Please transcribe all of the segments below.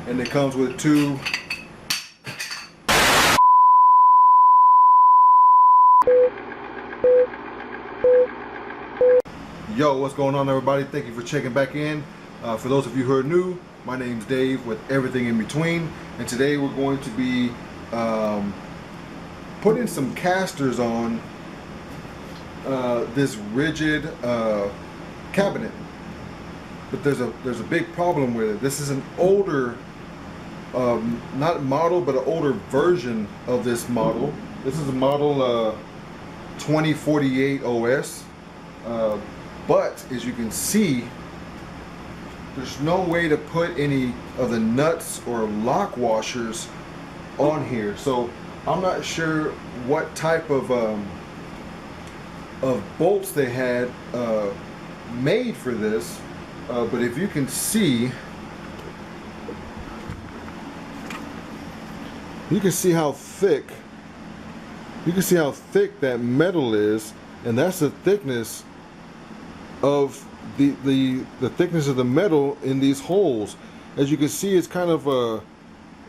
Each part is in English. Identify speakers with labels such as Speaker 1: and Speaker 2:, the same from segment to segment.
Speaker 1: and it comes with two Yo, what's going on, everybody? Thank you for checking back in. For those of you who are new, my name's Dave with Everything in Between, and today we're going to be putting some casters on this Ridgid cabinet. But there's a big problem with it. This is an older, not model, but an older version of this model. This is a model 2048 OS. But as you can see, there's no way to put any of the nuts or lock washers on here. So I'm not sure what type of bolts they had made for this. But if you can see, how thick that metal is, and that's the thickness of the thickness of the metal in these holes. As you can see, it's kind of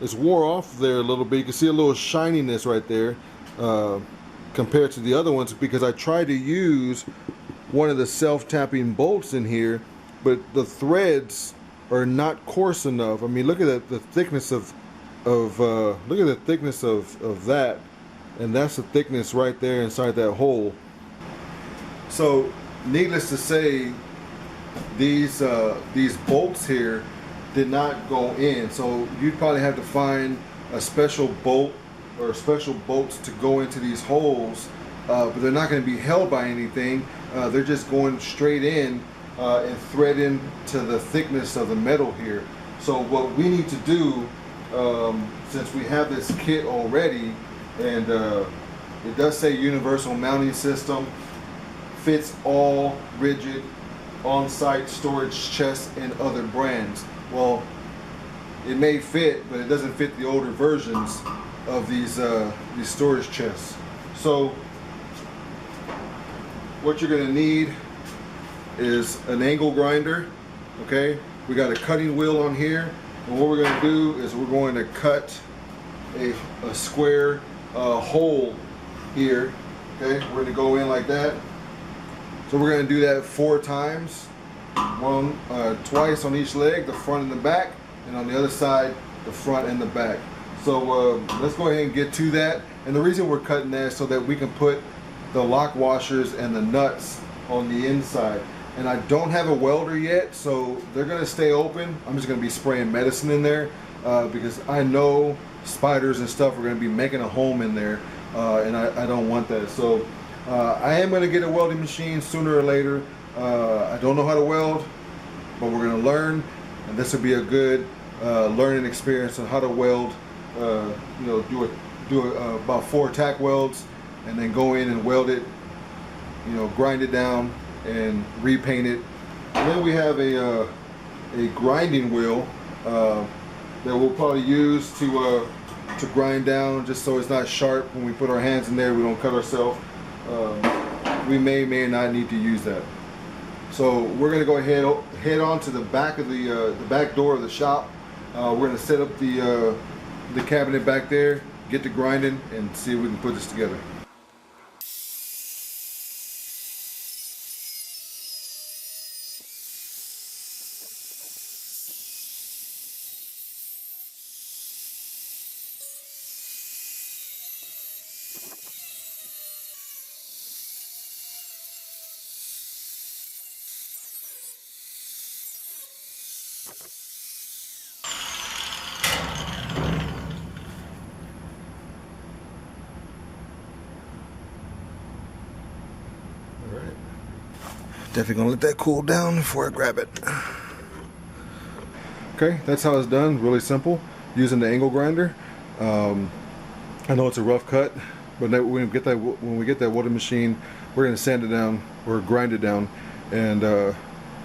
Speaker 1: it's wore off there a little bit. You can see a little shininess right there compared to the other ones, because I tried to use one of the self-tapping bolts in here, but the threads are not coarse enough. I mean, look at the thickness of look at the thickness of that, and that's the thickness right there inside that hole. So needless to say, these bolts here did not go in, so you'd probably have to find a special bolt or special bolts to go into these holes, but they're not going to be held by anything. They're just going straight in and thread into the thickness of the metal here. So what we need to do, since we have this kit already, and it does say universal mounting system, fits all Ridgid on-site storage chests and other brands. Well, it may fit, but it doesn't fit the older versions of these storage chests. So what you're going to need is an angle grinder. Okay, we got a cutting wheel on here, and what we're going to do is we're going to cut a square hole here. Okay, we're going to go in like that. So we're going to do that 4 times, twice on each leg, the front and the back, and on the other side, the front and the back. So let's go ahead and get to that. And the reason we're cutting that is so that we can put the lock washers and the nuts on the inside. And I don't have a welder yet, so they're going to stay open. I'm just going to be spraying medicine in there because I know spiders and stuff are going to be making a home in there, and I don't want that. So I am going to get a welding machine sooner or later. I don't know how to weld, but we're going to learn, and this will be a good learning experience on how to weld. You know, do about 4 tack welds, and then go in and weld it. You know, grind it down and repaint it. And then we have a grinding wheel that we'll probably use to grind down, just so it's not sharp when we put our hands in there. We don't cut ourselves. We may not need to use that. So we're going to go ahead head on to the back of the back door of the shop. We're going to set up the cabinet back there, get to grinding, and see if we can put this together. Definitely gonna let that cool down before I grab it. Okay, that's how it's done. Really simple, using the angle grinder. I know it's a rough cut, but when we get that welding machine, we're gonna sand it down or grind it down and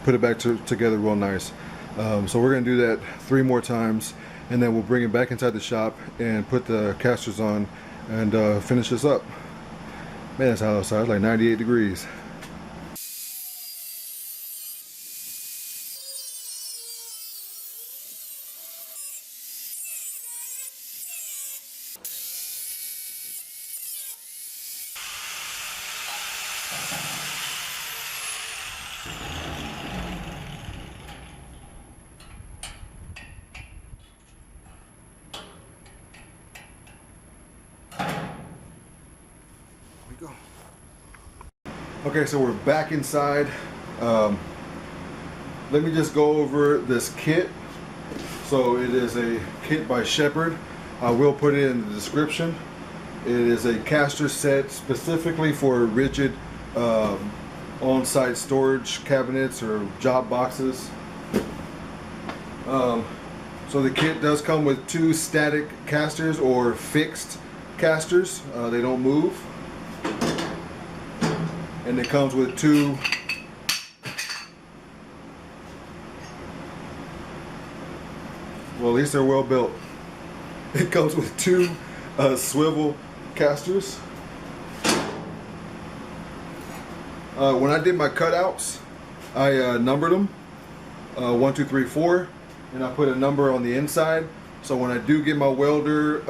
Speaker 1: put it back together real nice. So we're gonna do that 3 more times, and then we'll bring it back inside the shop and put the casters on and finish this up. Man, that's hot outside. It's like 98 degrees. go. Okay, so we're back inside. Let me just go over this kit. So it is a kit by Shepherd. I will put it in the description. It is a caster set specifically for Ridgid on-site storage cabinets or job boxes. So the kit does come with 2 static casters or fixed casters. They don't move. And it comes with 2 well, at least they're well built. It comes with 2 swivel casters. When I did my cutouts, I numbered them 1, 2, 3, 4, and I put a number on the inside. So when I do get my welder,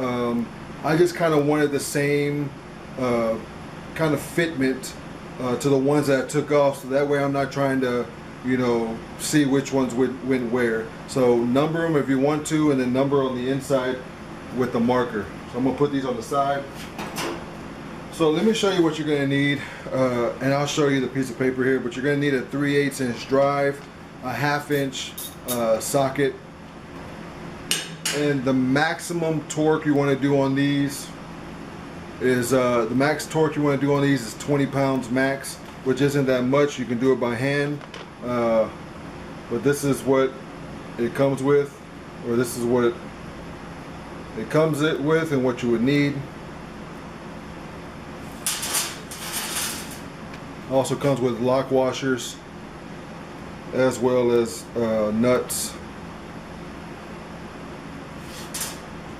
Speaker 1: I just kind of wanted the same kind of fitment to the ones that I took off, so that way I'm not trying to, you know, see which ones went where. So number them if you want to, and then number on the inside with the marker. So I'm gonna put these on the side. So let me show you what you're gonna need, and I'll show you the piece of paper here, but you're gonna need a 3/8 inch drive, a 1/2 inch socket, and the maximum torque you wanna do on these is, the max torque you want to do on these is 20 pounds max, which isn't that much. You can do it by hand, but this is what it comes with, or this is what it comes with and what you would need. Also comes with lock washers as well as nuts.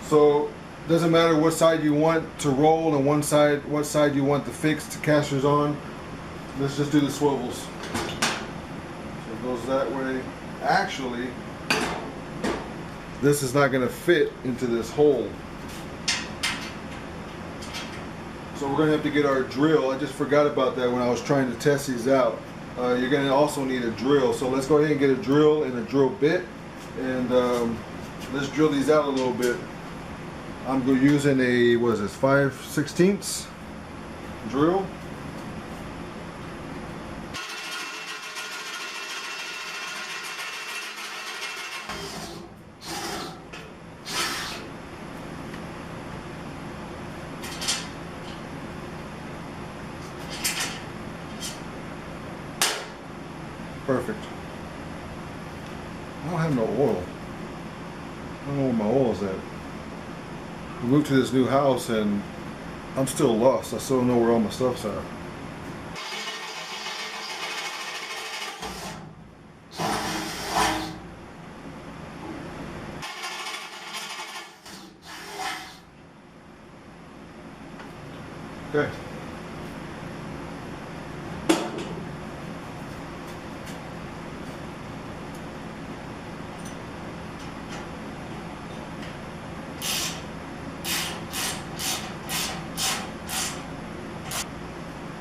Speaker 1: So doesn't matter what side you want to roll and what side you want the fixed casters on. Let's just do the swivels. So it goes that way. Actually, this is not going to fit into this hole. So we're going to have to get our drill. I just forgot about that when I was trying to test these out. You're going to also need a drill. So let's go ahead and get a drill and a drill bit, and let's drill these out a little bit. I'm using a, what is this, 5/16 drill. Perfect. I don't have no oil. I don't know where my oil's at. We moved to this new house and I'm still lost. I still don't know where all my stuff's at. Okay.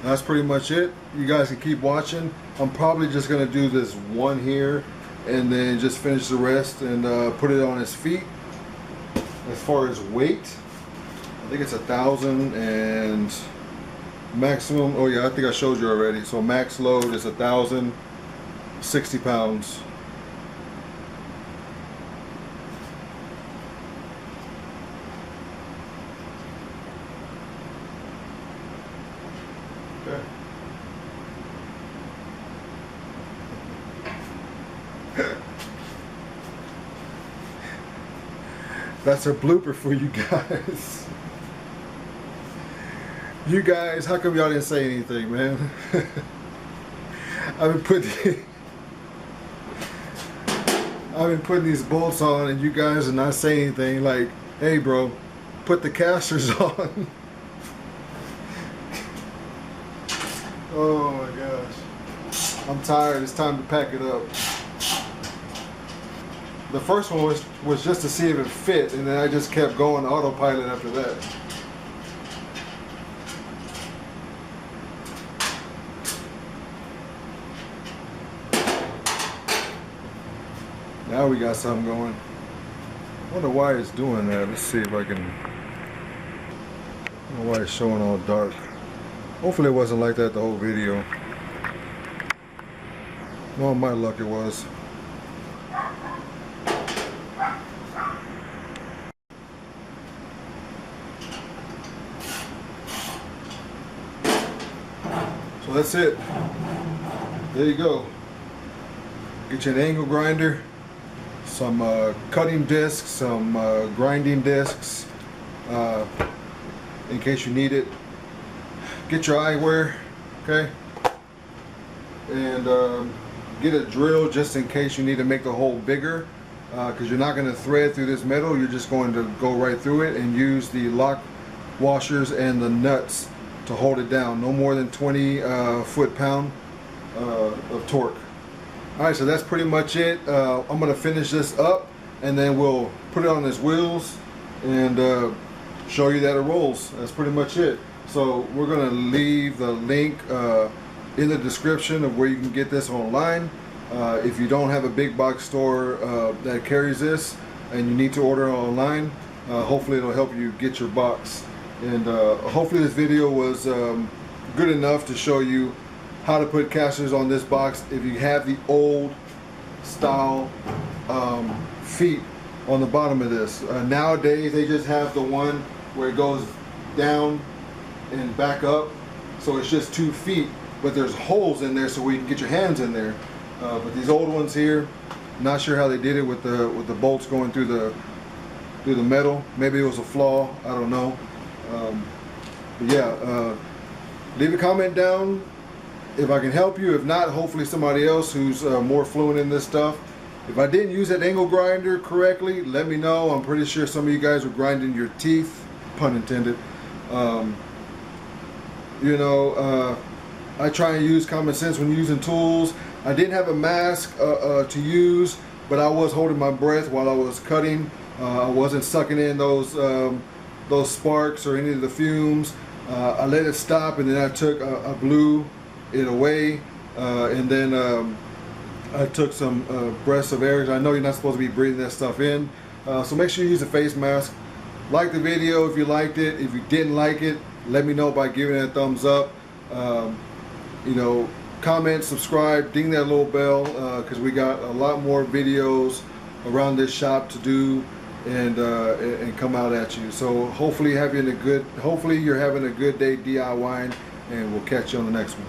Speaker 1: That's pretty much it. You guys can keep watching. I'm probably just gonna do this one here and then just finish the rest and put it on his feet. As far as weight, I think it's 1,000, and maximum, oh yeah, I think I showed you already. So max load is 1,060 pounds. Okay. That's a blooper for you guys. You guys, how come y'all didn't say anything, man? I've been putting these bolts on and you guys are not saying anything, like, hey bro, put the casters on. Oh my gosh. I'm tired, it's time to pack it up. The first one was just to see if it fit, and then I just kept going autopilot after that. Now we got something going. I wonder why it's doing that. Let's see if I can. I don't know why it's showing all dark. Hopefully it wasn't like that the whole video. Well, my luck it was. So that's it. There you go. Get you an angle grinder, some cutting discs, some grinding discs, in case you need it. Get your eyewear, okay? And get a drill just in case you need to make the hole bigger, because you're not going to thread through this metal. You're just going to go right through it, and use the lock washers and the nuts to hold it down. No more than 20 foot-pound of torque. Alright, so that's pretty much it. I'm going to finish this up, and then we'll put it on his wheels and show you that it rolls. That's pretty much it. So we're going to leave the link in the description of where you can get this online. If you don't have a big box store that carries this and you need to order it online, hopefully it'll help you get your box. And hopefully this video was good enough to show you how to put casters on this box if you have the old style feet on the bottom of this. Nowadays they just have the one where it goes down and back up, so it's just 2 feet, but there's holes in there so we can get your hands in there. But these old ones here, not sure how they did it with the bolts going through the metal. Maybe it was a flaw, I don't know. But yeah, leave a comment down if I can help you. If not, hopefully somebody else who's more fluent in this stuff. If I didn't use that angle grinder correctly, let me know. I'm pretty sure some of you guys were grinding your teeth, pun intended. You know, I try and use common sense when using tools. I didn't have a mask to use, but I was holding my breath while I was cutting. I wasn't sucking in those sparks or any of the fumes. I let it stop, and then I blew it away, and then I took some breaths of air. I know you're not supposed to be breathing that stuff in, so make sure you use a face mask. Like the video if you liked it. If you didn't like it, let me know by giving it a thumbs up. You know, comment, subscribe, ding that little bell, because we got a lot more videos around this shop to do and come out at you. So hopefully you're having a good day DIYing, and we'll catch you on the next one.